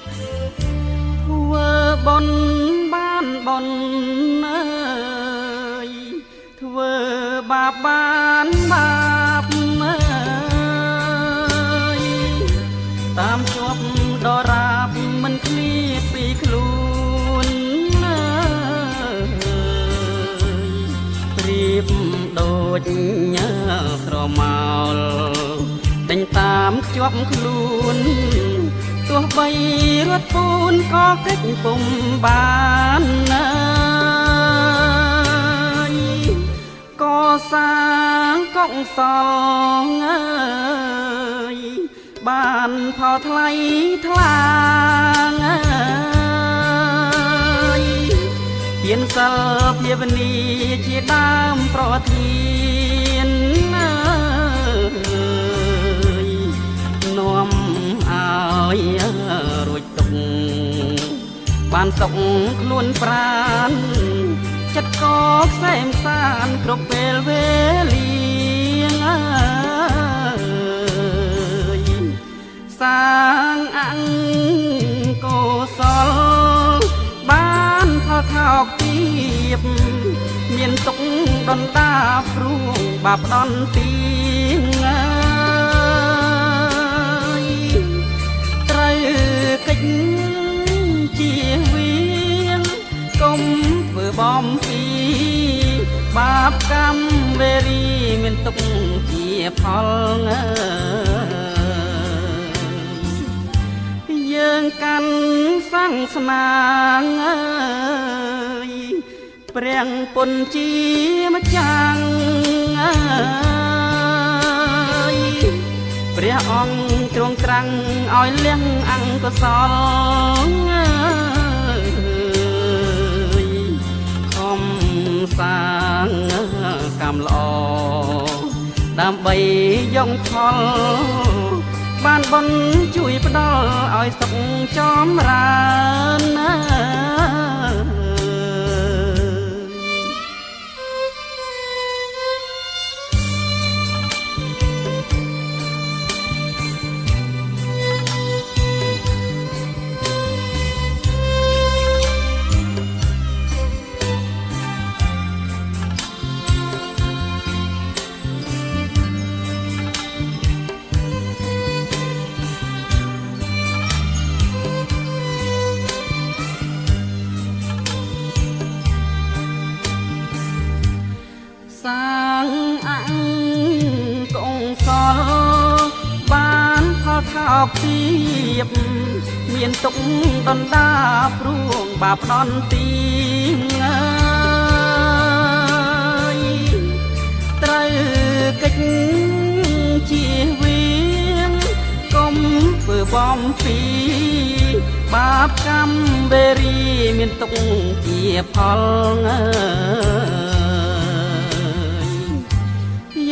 ធ្វើបុណ្យបានបុណ្យអើយធ្វើបាបបានបាបអើយតាមជាប់ដរាបមិនឃ្លាតពីខ្លួនអើយប្រៀបដូចញើស្រមោលដេញតាមខ្ជាប់ខ្លួនទោះបីរត់ពូនក៏កិច្ចពុំបានណាក៏សាងកុសលអើយបានថោថ្លៃថ្លាអើយទានសិលភាវនាជាដើមប្រធានអើយនាំឲ្យរួចទុកបានសុខខ្លួនប្រាណចិត្តក៏ខ្សែមសានគ្រប់ពេលវេលាអើយសាងអង្គុសលបានផលថោកទាបមានទុកដុនដាព្រួងបាបដន់ទីងត្រូវកិច្ចជាវាងកុំធ្វើបំពីបាបកម្មវេរីមានទុកជាផលយើងកាន់សង្ស្នាងអើយព្រះពុនជាម្ចាស់អើយព្រះអង្គទ្រង់ត្រាំងឲ្យលះអង្គកុសលអើយខំសាងកម្មល្អដើម្បីយកផលបានបុណ្យជួយផ្ដល់ឲ្យសុខចម្រើនណាសាងអង្គុសលបានផលថោកទាបមានទុកដុនដាព្រួងបាបដន់ទីងើយត្រូវកិច្ចជាវាងកុំធ្វើបំពីបាបកម្មវេរីមានទុកជាផល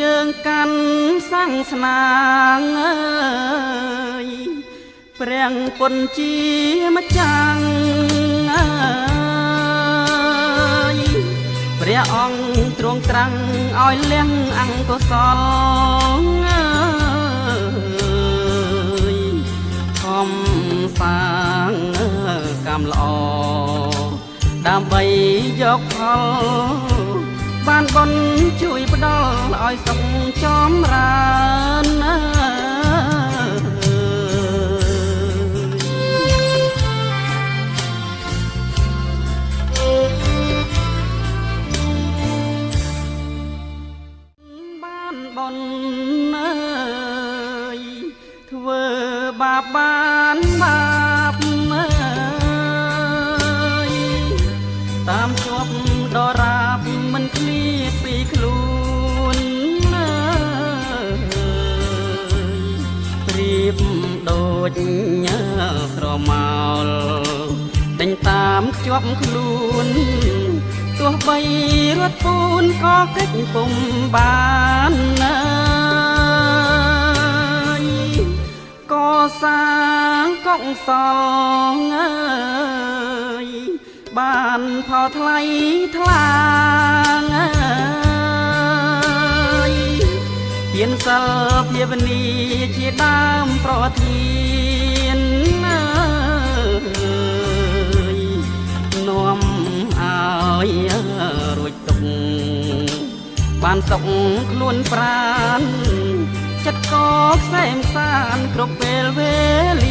យើងកាន់សង្ស្នាងអើយព្រះពុនជាម្ចាស់អើយព្រះអង្គទ្រង់ត្រាំងឲ្យលះអង្គុសលអើយខំសាងកម្មល្អដើម្បីយកផលបានបុណ្យជួយផ្ដល់ឲ្យសុខចម្រើនណាបានបុណ្យអើយធ្វើបាបបានបាបអើយតាមជាប់ដរាបមិនឃ្លាតពីខ្លួនអើយប្រៀបដូចញើស្រមោលដេញតាមខ្ជាប់ខ្លួនទោះបីរត់ពូនក៏កិច្ចពុំបានណាក៏សាងកុសលអើយបានថោថ្លៃថ្លាអើយទានសិលភាវនាជាដើមប្រធានអើ បានសុខខ្លួនប្រានចិត្តក៏ខ្សែមសានគ្រប់ពេលវេលា